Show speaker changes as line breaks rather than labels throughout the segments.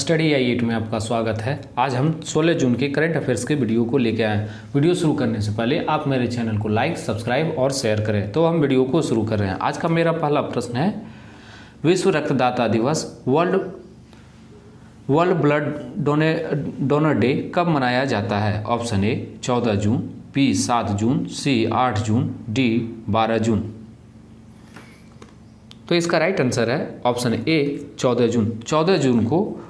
Study आई 8 में आपका स्वागत है। आज हम 16 जून के करंट अफेयर्स के वीडियो को लेकर आए हैं। वीडियो शुरू करने से पहले आप मेरे चैनल को लाइक, सब्सक्राइब और शेयर करें। तो हम वीडियो को शुरू कर रहे हैं। आज का मेरा पहला प्रश्न है, विश्व रक्तदाता दिवस वर्ल्ड ब्लड डोनर डे कब मनाया जाता है? ऑप्शन ए 14 जून, बी 7 जून, सी 8 जून, डी 12 जून। तो इसका राइट आंसर है ऑप्शन ए 14 जून। 14 जून को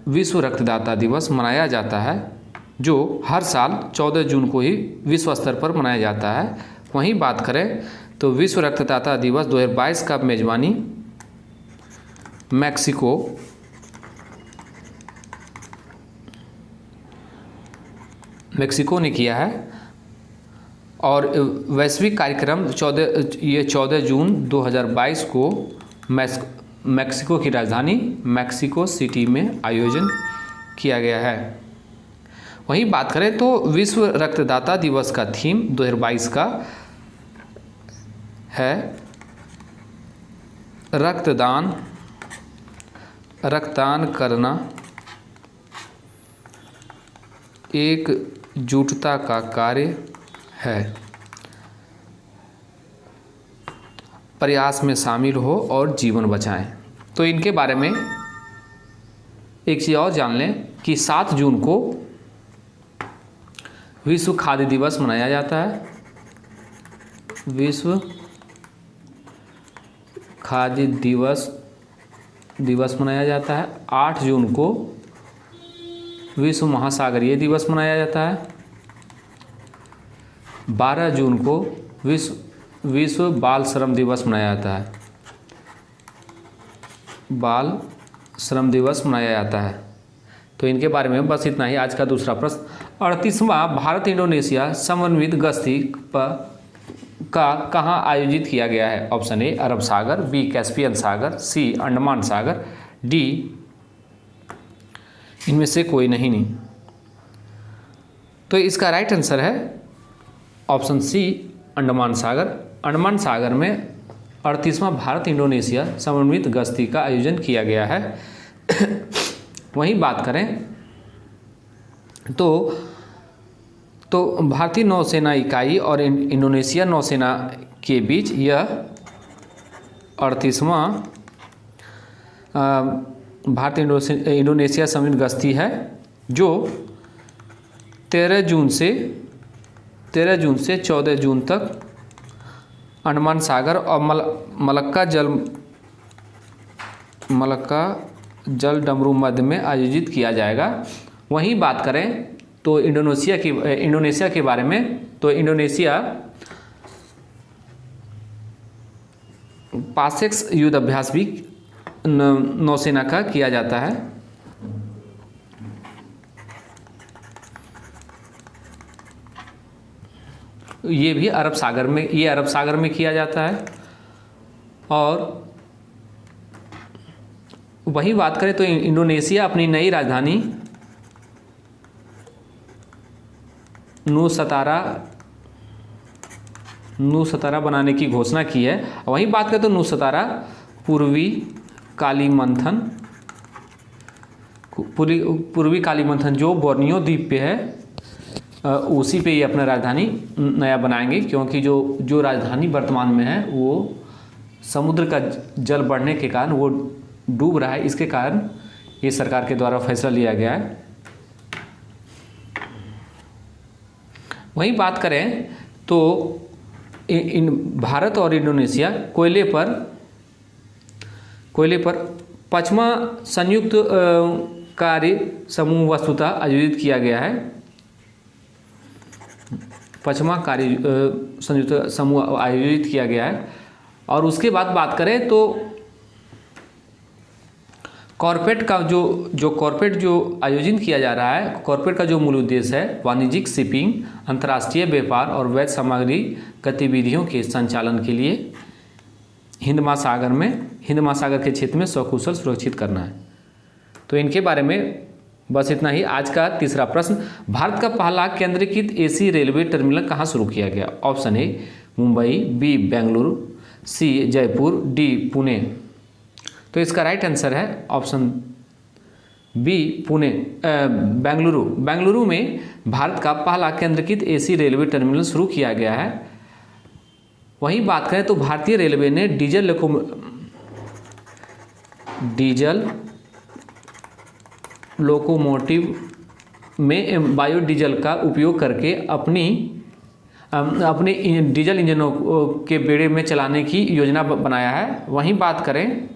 विश्व रक्तदाता दिवस मनाया जाता है, जो हर साल 14 जून को ही विश्व स्तर पर मनाया जाता है। वहीं बात करें तो विश्व रक्तदाता दिवस 2022 का मेजबानी मेक्सिको ने किया है और वैश्विक कार्यक्रम 14 जून 2022 को मेक्सिको की राजधानी मेक्सिको सिटी में आयोजन किया गया है। वहीं बात करें तो विश्व रक्तदाता दिवस का थीम 2022 का है रक्तदान करना एकजुटता का कार्य है, प्रयास में शामिल हो और जीवन बचाएं। तो इनके बारे में एक चीज़ और जान लें कि 7 जून को विश्व खाद्य दिवस मनाया जाता है। विश्व खाद्य दिवस मनाया जाता है। 8 जून को विश्व महासागरीय दिवस मनाया जाता है। 12 जून को विश्व बाल श्रम दिवस मनाया जाता है। बाल श्रम दिवस मनाया जाता है। तो इनके बारे में बस इतना ही। आज का दूसरा प्रश्न, 38वां भारत इंडोनेशिया समन्वित गश्ती का कहाँ आयोजित किया गया है? ऑप्शन ए अरब सागर, बी कैस्पियन सागर, सी अंडमान सागर, डी इनमें से कोई नहीं। तो इसका राइट आंसर है ऑप्शन सी अंडमान सागर। अंडमान सागर में 38वां भारत इंडोनेशिया समन्वित गश्ती का आयोजन किया गया है। वहीं बात करें तो भारतीय नौसेना इकाई और इंडोनेशिया नौसेना के बीच यह 38वां भारत इंडोनेशिया समन्वित गश्ती है, जो 13 जून से 14 जून तक अंडमान सागर और मलक्का जल डमरू मध्य में आयोजित किया जाएगा। वहीं बात करें तो इंडोनेशिया के बारे में, तो इंडोनेशिया पासेक्स युद्ध अभ्यास भी नौसेना का किया जाता है। ये अरब सागर में किया जाता है। और वही बात करें तो इंडोनेशिया अपनी नई राजधानी नूसतारा बनाने की घोषणा की है। वहीं बात करें तो नूसतारा पूर्वी कालीमंथन जो बोर्नियो द्वीप पे है, उसी पे ये अपना राजधानी नया बनाएंगे, क्योंकि जो राजधानी वर्तमान में है वो समुद्र का जल बढ़ने के कारण वो डूब रहा है। इसके कारण ये सरकार के द्वारा फैसला लिया गया है। वहीं बात करें तो भारत और इंडोनेशिया कोयले पर 5वां संयुक्त कार्य समूह वस्तुतः आयोजित किया गया है। 5वां कार्य संयुक्त समूह आयोजित किया गया है। और उसके बाद बात करें तो कॉर्पोरेट का जो आयोजन किया जा रहा है, कॉर्पोरेट का जो मूल उद्देश्य है वाणिज्यिक शिपिंग, अंतर्राष्ट्रीय व्यापार और वैध सामग्री गतिविधियों के संचालन के लिए हिंद महासागर के क्षेत्र में सकुशल सुरक्षित करना है। तो इनके बारे में बस इतना ही। आज का तीसरा प्रश्न, भारत का पहला केंद्रीकृत एसी रेलवे टर्मिनल कहाँ शुरू किया गया? Option A Mumbai, B Bengaluru, C Jaipur, D Pune. तो इसका राइट आंसर है ऑप्शन बी पुणे बेंगलुरु। बेंगलुरु में भारत का पहला केंद्रीकृत एसी रेलवे टर्मिनल शुरू किया गया है। वहीं बात करें तो भारतीय रेलवे ने डीजल लोकोमोटिव में बायोडीजल का उपयोग करके अपने डीजल इंजनों के बेड़े में चलाने की योजना बनाया है। वहीं बात करें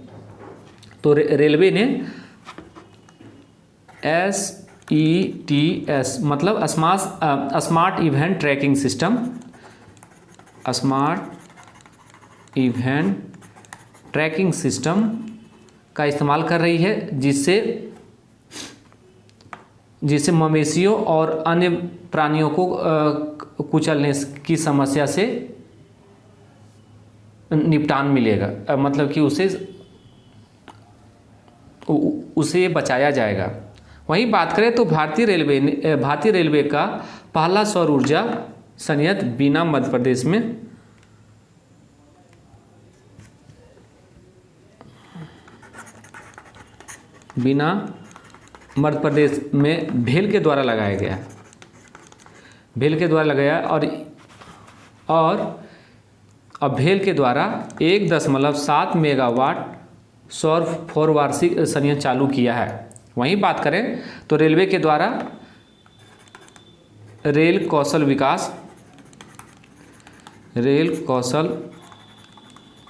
तो रेलवे ने SETS मतलब smart event tracking system, smart event tracking system का इस्तेमाल कर रही है, जिससे मवेशियों और अन्य प्राणियों को कुचलने की समस्या से निपटान मिलेगा, मतलब कि उसे बचाया जाएगा। वहीं बात करें तो भारतीय रेलवे का पहला सौर ऊर्जा संयंत्र बीना मध्य प्रदेश में भेल के द्वारा लगाया गया। और अब भेल के द्वारा 1.7 मेगावाट सौर फोरवार्षिक संयंत्र चालू किया है। वहीं बात करें तो रेलवे के द्वारा रेल कौशल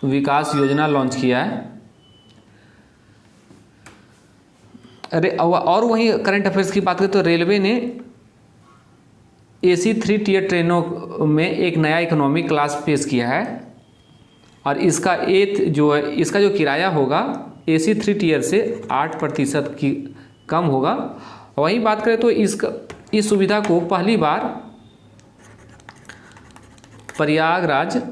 विकास योजना लॉन्च किया है। और वहीं करंट अफेयर्स की बात करें तो रेलवे ने AC 3 टियर ट्रेनों में एक नया इकोनॉमी क्लास पेश किया है और इसका जो किराया होगा AC 3 टियर से 8% की कम होगा। वहीं बात करें तो इस सुविधा को पहली बार प्रयागराज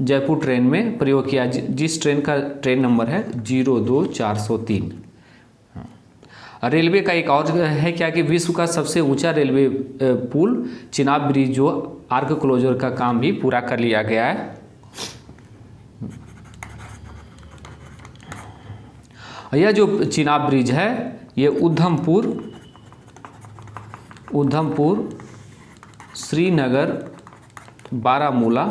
जयपुर ट्रेन में प्रयोग किया, जिस ट्रेन का ट्रेन नंबर है 02403। रेलवे का एक और है क्या कि विश्व का सबसे ऊंचा रेलवे पुल चिनाब ब्रिज जो आर्क क्लोजर का काम भी पूरा कर लिया गया है। यह जो चिनाब ब्रिज है ये उधमपुर श्रीनगर बारामूला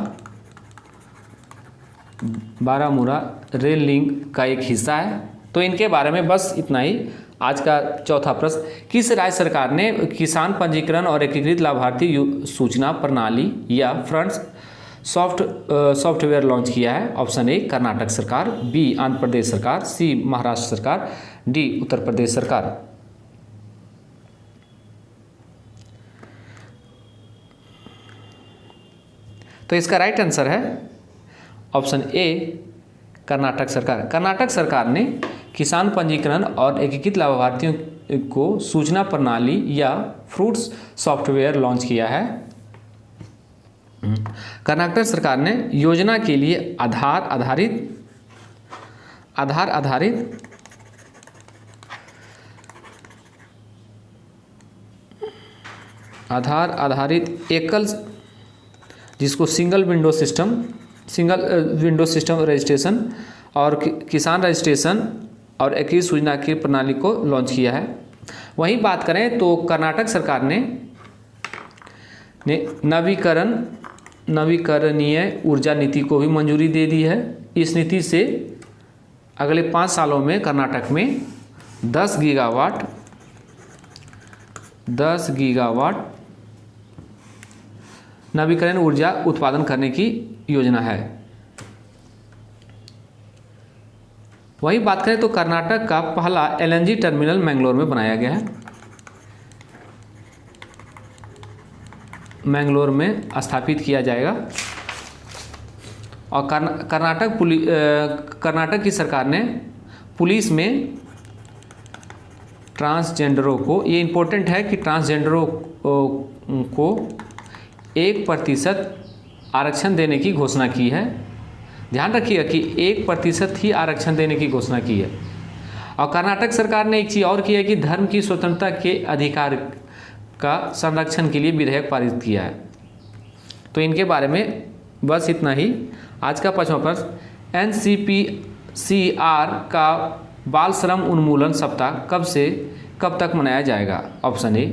रेल लिंक का एक हिस्सा है। तो इनके बारे में बस इतना ही। आज का चौथा प्रश्न, किस राज्य सरकार ने किसान पंजीकरण और एकीकृत लाभार्थी सूचना प्रणाली या फ्रंट सॉफ्टवेयर लॉन्च किया है? ऑप्शन ए कर्नाटक सरकार, बी आंध्र प्रदेश सरकार, सी महाराष्ट्र सरकार, डी उत्तर प्रदेश सरकार। तो इसका राइट आंसर है ऑप्शन ए कर्नाटक सरकार। कर्नाटक सरकार ने किसान पंजीकरण और एकीकृत लाभार्थियों को सूचना प्रणाली या फ्रूट्स सॉफ्टवेयर लॉन्च किया है। कर्नाटक सरकार ने योजना के लिए आधार आधारित एकल, जिसको सिंगल विंडो सिस्टम रजिस्ट्रेशन और किसान रजिस्ट्रेशन और एकीकृत सूचना की प्रणाली को लॉन्च किया है। वहीं बात करें तो कर्नाटक सरकार ने नवीकरणीय ऊर्जा नीति को भी मंजूरी दे दी है। इस नीति से अगले 5 सालों में कर्नाटक में 10 गीगावाट नवीकरण ऊर्जा उत्पादन करने की योजना है। वहीं बात करें तो कर्नाटक का पहला LNG टर्मिनल मैंगलोर में बनाया गया है। मैंगलोर में स्थापित किया जाएगा। और कर्नाटक की सरकार ने पुलिस में ट्रांसजेंडरों को, ये इम्पोर्टेंट है कि ट्रांसजेंडरों को 1% आरक्षण देने की घोषणा की है। ध्यान रखिएगा कि 1% ही आरक्षण देने की घोषणा की है। और कर्नाटक सरकार ने एक चीज़ और की है कि धर्म की स्वतंत्रता के अधिकार का संरक्षण के लिए विधेयक पारित किया है। तो इनके बारे में बस इतना ही। आज का 5वां प्रश्न, NCPCR का बाल श्रम उन्मूलन सप्ताह कब से कब तक मनाया जाएगा? ऑप्शन ए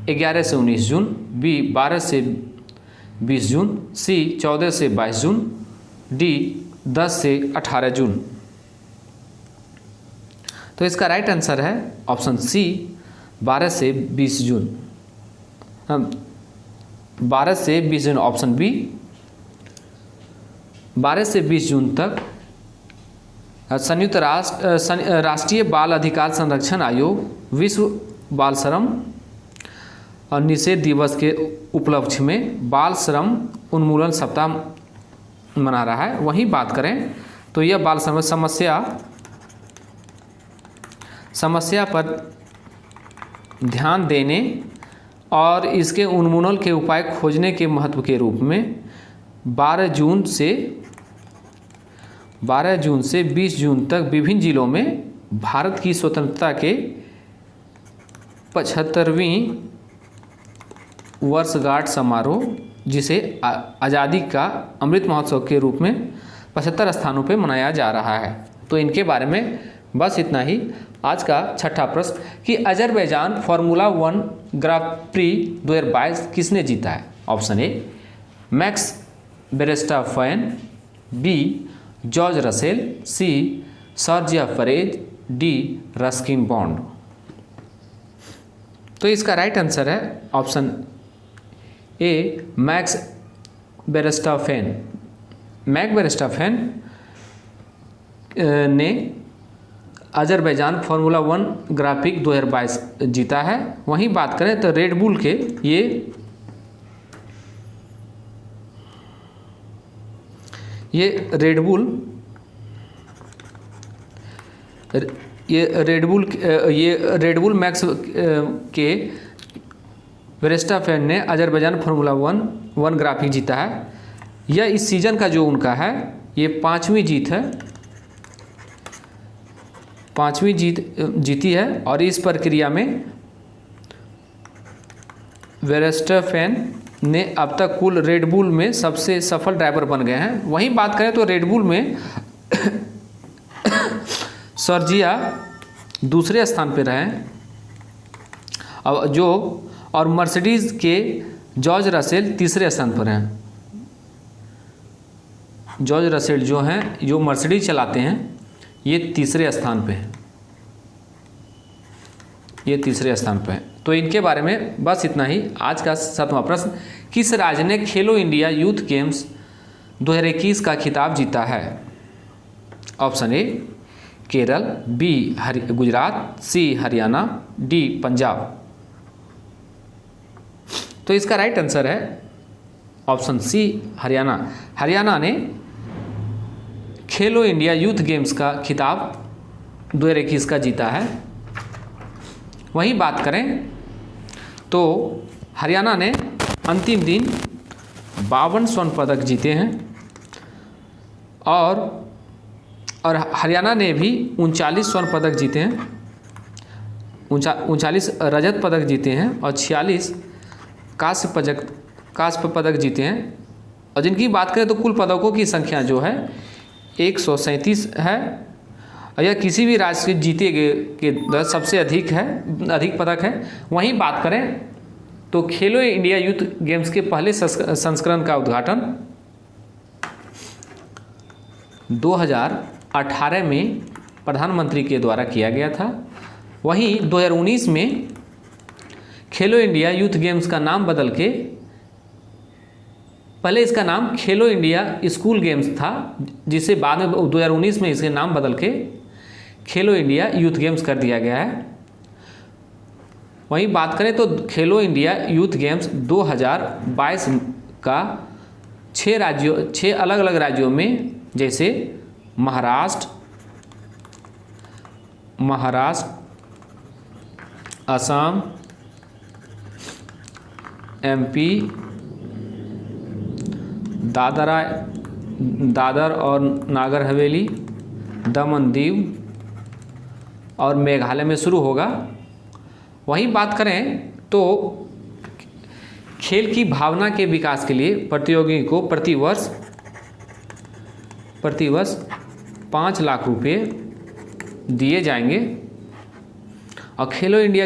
11 से 19 जून, बी 12 से 20 जून, सी 14 से 22 जून, डी 10 से 18 जून। तो इसका राइट आंसर है ऑप्शन सी 12 से 20 जून। 12 से 20 जून ऑप्शन बी। 12 से 20 जून तक संयुक्त राष्ट्रीय बाल अधिकार संरक्षण आयोग विश्व बाल श्रम और निषेध दिवस के उपलक्ष्य में बाल श्रम उन्मूलन सप्ताह मना रहा है। वहीं बात करें तो यह बाल श्रम समस्या पर ध्यान देने और इसके उन्मूलन के उपाय खोजने के महत्व के रूप में 12 जून से 20 जून तक विभिन्न जिलों में भारत की स्वतंत्रता के 75वीं वर्षगांठ समारोह, जिसे आज़ादी का अमृत महोत्सव के रूप में 75 स्थानों पर मनाया जा रहा है। तो इनके बारे में बस इतना ही। आज का छठा प्रश्न कि अजरबैजान फार्मूला 1 ग्रां प्री 2022 किसने जीता है? Option A Max Verstappen, B George Russell, C Sergio Perez, D Ruskin Bond. तो इसका राइट आंसर है option A Max Verstappen. Max Verstappen ने अजरबैजान फार्मूला 1 ग्रां प्री 2022 जीता है। वहीं बात करें तो रेडबुल के ये रेडबुल मैक्स के वेरस्टापेन ने अजरबैजान फार्मूला 1 ग्रां प्री जीता है। यह इस सीज़न का जो उनका है ये 5वीं जीत है, 5वीं जीती है। और इस प्रक्रिया में वेरस्टापेन ने अब तक कुल रेडबुल में सबसे सफल ड्राइवर बन गए हैं। वहीं बात करें तो रेडबुल में सर्जिया दूसरे स्थान पर रहे और मर्सिडीज़ के जॉर्ज रसेल तीसरे स्थान पर हैं। जॉर्ज रसेल जो मर्सिडीज़ चलाते हैं ये तीसरे स्थान पे हैं, ये तीसरे स्थान पे हैं। तो इनके बारे में बस इतना ही। आज का 7वां प्रश्न किस राज्य ने खेलो इंडिया यूथ गेम्स 2021 का खिताब जीता है? Option A Kerala, B Gujarat, C Haryana, D Punjab. तो इसका राइट आंसर है ऑप्शन सी हरियाणा। हरियाणा ने खेलो इंडिया यूथ गेम्स का खिताब 2021 का जीता है। वहीं बात करें तो हरियाणा ने अंतिम दिन 52 स्वर्ण पदक जीते हैं और हरियाणा ने भी 39 स्वर्ण पदक जीते हैं, 39 रजत पदक जीते हैं और 46 कांस्य पदक जीते हैं। और जिनकी बात करें तो कुल पदकों की संख्या जो है 137 है। यह किसी भी राज्य से जीते गए के सबसे अधिक पदक है। वहीं बात करें तो खेलो इंडिया यूथ गेम्स के पहले संस्करण का उद्घाटन 2018 में प्रधानमंत्री के द्वारा किया गया था। वहीं 2019 में खेलो इंडिया यूथ गेम्स का नाम बदल के, पहले इसका नाम खेलो इंडिया स्कूल गेम्स था, जिसे बाद में 2019 में इसके नाम बदल के खेलो इंडिया यूथ गेम्स कर दिया गया है। वहीं बात करें तो खेलो इंडिया यूथ गेम्स 2022 का 6 अलग अलग राज्यों में, जैसे महाराष्ट्र, असम, MP, दादर और नागर हवेली, दमन दीव और मेघालय में शुरू होगा। वहीं बात करें तो खेल की भावना के विकास के लिए प्रतियोगी को प्रतिवर्ष प्रतिवर्ष 5 लाख रुपए दिए जाएंगे। और खेलो इंडिया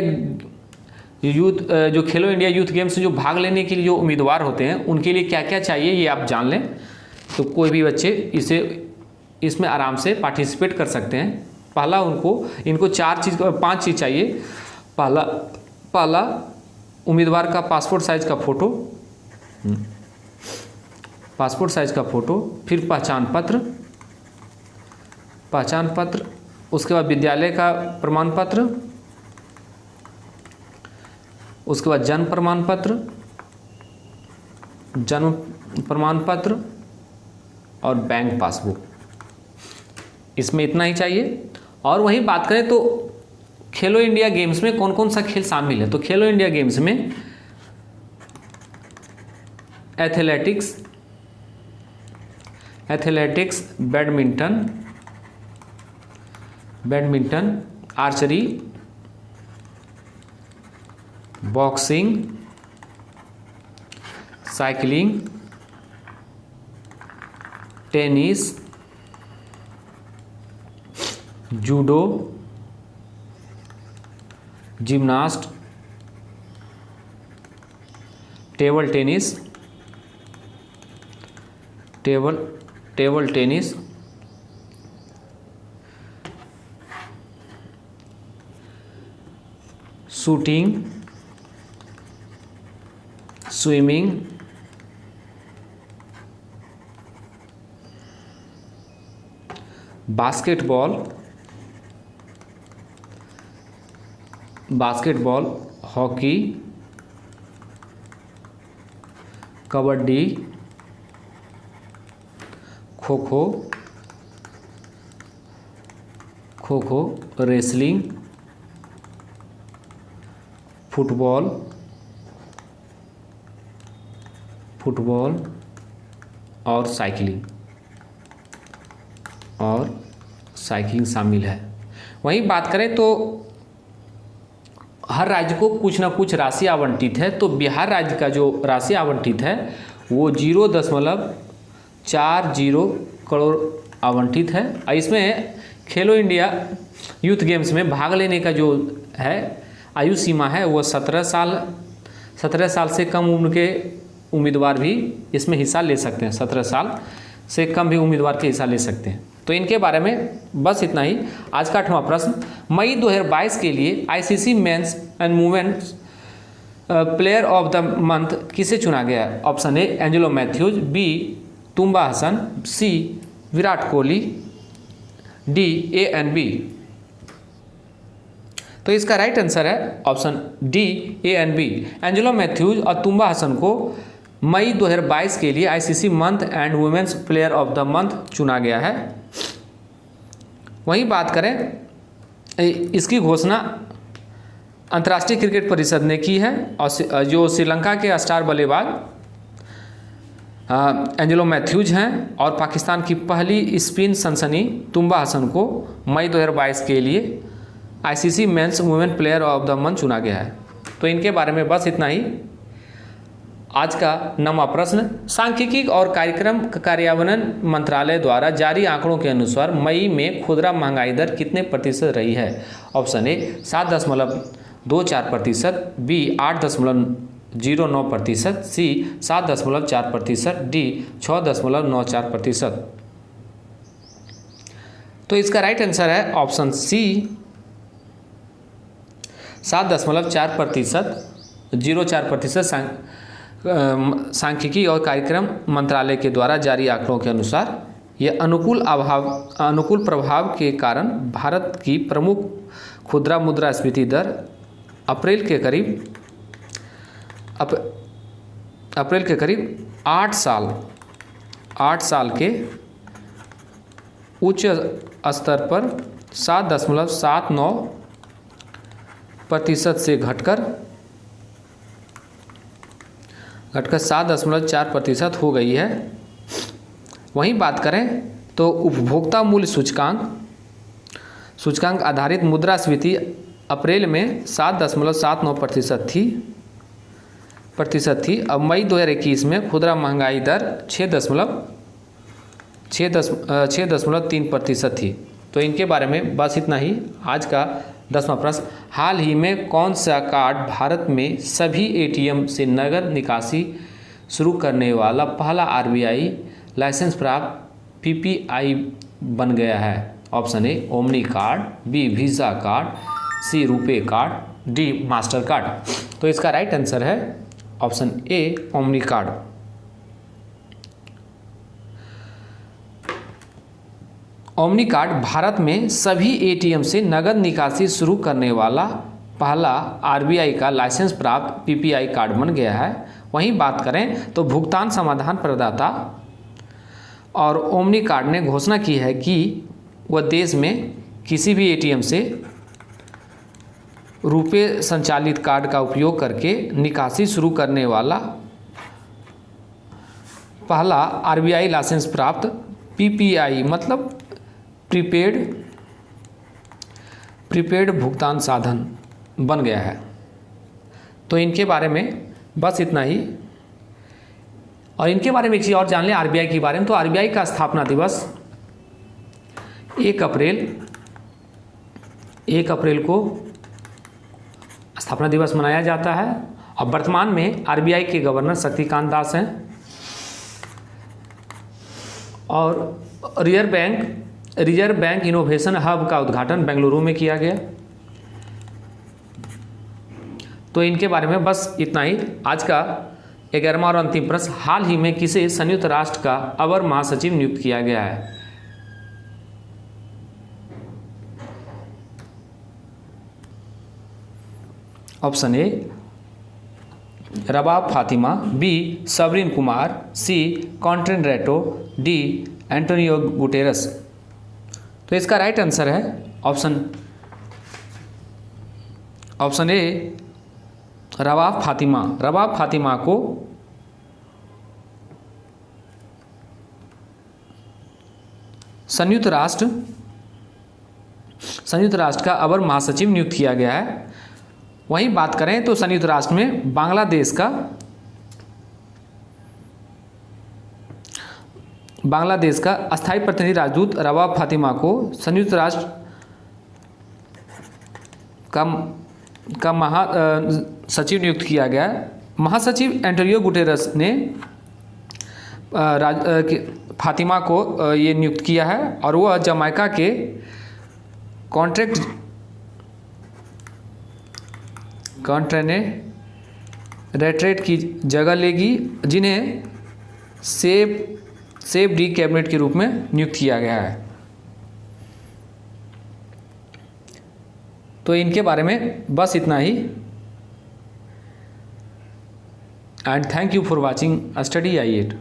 यूथ गेम्स जो भाग लेने के लिए जो उम्मीदवार होते हैं उनके लिए क्या क्या चाहिए ये आप जान लें, तो कोई भी बच्चे इसमें आराम से पार्टिसिपेट कर सकते हैं। पहला इनको 5 चीज़ चाहिए। पहला उम्मीदवार का पासपोर्ट साइज का फ़ोटो, फिर पहचान पत्र, उसके बाद विद्यालय का प्रमाण पत्र, उसके बाद जन्म प्रमाण पत्र और बैंक पासबुक। इसमें इतना ही चाहिए। और वहीं बात करें तो खेलो इंडिया गेम्स में कौन कौन सा खेल शामिल है, तो खेलो इंडिया गेम्स में athletics, badminton, archery, boxing, cycling, tennis, judo, gymnast, table tennis, shooting, swimming, basketball, hockey, kabaddi, kho kho, wrestling, football और साइकिलिंग शामिल है। वहीं बात करें तो हर राज्य को कुछ ना कुछ राशि आवंटित है। तो बिहार राज्य का जो राशि आवंटित है वो 0.40 करोड़ आवंटित है। और इसमें खेलो इंडिया यूथ गेम्स में भाग लेने का जो है आयु सीमा है वो 17 साल से कम उम्र के उम्मीदवार भी इसमें हिस्सा ले सकते हैं। 17 साल से कम भी उम्मीदवार के हिस्सा ले सकते हैं। तो इनके बारे में बस इतना ही। आज का 8वां प्रश्न, मई 2022 के लिए ICC men's and women's player of the month किसे चुना गया है? Option A Angelo Mathews, B Tuba Hassan, C Virat Kohli, D A and B. तो इसका राइट आंसर है option D A and B. Angelo Mathews और तुम्बा हसन को मई 2022 के लिए ICC month and women's player of the month चुना गया है। वहीं बात करें, इसकी घोषणा अंतर्राष्ट्रीय क्रिकेट परिषद ने की है और जो श्रीलंका के स्टार बल्लेबाज एंजेलो मैथ्यूज हैं और पाकिस्तान की पहली स्पिन सनसनी तुम्बा हसन को मई 2022 के लिए ICC men's women player of the month चुना गया है। तो इनके बारे में बस इतना ही। आज का 9वां प्रश्न, सांख्यिकी और कार्यक्रम कार्यान्वयन मंत्रालय द्वारा जारी आंकड़ों के अनुसार मई में खुदरा महंगाई दर कितने प्रतिशत रही है? Option A 7.24%, B 8.09%, C 7.4%, D 6.94%। तो इसका राइट आंसर है ऑप्शन सी 7.04%। सांख्यिकी और कार्यक्रम मंत्रालय के द्वारा जारी आंकड़ों के अनुसार यह अनुकूल प्रभाव के कारण भारत की प्रमुख खुदरा मुद्रास्फीति दर अप्रैल के करीब 8 साल के उच्च स्तर पर 7.79% से घटकर 7.4% हो गई है। वहीं बात करें तो उपभोक्ता मूल्य सूचकांक आधारित मुद्रास्फीति अप्रैल में 7.79% थी। अब मई 2021 में खुदरा महंगाई दर 6.3% थी। तो इनके बारे में बस इतना ही। आज का 10वां प्रश्न, हाल ही में कौन सा कार्ड भारत में सभी एटीएम से नगद निकासी शुरू करने वाला पहला आरबीआई लाइसेंस प्राप्त पीपीआई बन गया है? Option A omni card, B Visa card, C RuPay card, D Mastercard. तो इसका राइट आंसर है option A omni card. Omni card Bharat में सभी एटीएम से नगद निकासी शुरू करने वाला पहला आरबीआई का लाइसेंस प्राप्त पीपीआई कार्ड बन गया है। वहीं बात करें तो भुगतान समाधान प्रदाता और ओमनी कार्ड ने घोषणा की है कि वह देश में किसी भी एटीएम से रुपए संचालित कार्ड का उपयोग करके निकासी शुरू करने वाला पहला आरबीआई लाइसेंस प्राप्त पीपीआई मतलब प्रीपेड भुगतान साधन बन गया है। तो इनके बारे में बस इतना ही। और इनके बारे में एक चीज़ और जान लें आरबीआई के बारे में। तो आरबीआई का स्थापना दिवस 1 अप्रैल को स्थापना दिवस मनाया जाता है। और वर्तमान में आरबीआई के गवर्नर शक्तिकांत दास हैं। और रिजर्व बैंक इनोवेशन हब का उद्घाटन बेंगलुरु में किया गया। तो इनके बारे में बस इतना ही। आज का 11वां और अंतिम प्रश्न, हाल ही में किसे संयुक्त राष्ट्र का अवर महासचिव नियुक्त किया गया है? Option A Rabab Fatima, B Sabreen Kumar, C कॉन्ट्रेन रेटो, डी एंटोनियो गुटेरस। तो इसका राइट आंसर है ऑप्शन ए रबाब फातिमा। रबाब फातिमा को संयुक्त राष्ट्र का अवर महासचिव नियुक्त किया गया है। वहीं बात करें तो संयुक्त राष्ट्र में बांग्लादेश का अस्थायी प्रतिनिधि राजदूत रबाब फातिमा को संयुक्त राष्ट्र का महासचिव नियुक्त किया गया है। महासचिव एंटोनियो गुटेरस ने फातिमा को ये नियुक्त किया है और वह जमाइका के कॉन्ट्रेनेरेट्रेट की जगह लेगी, जिन्हें सेफ डी कैबिनेट के रूप में नियुक्त किया गया है। तो इनके बारे में बस इतना ही। And thank you for watching study आई8।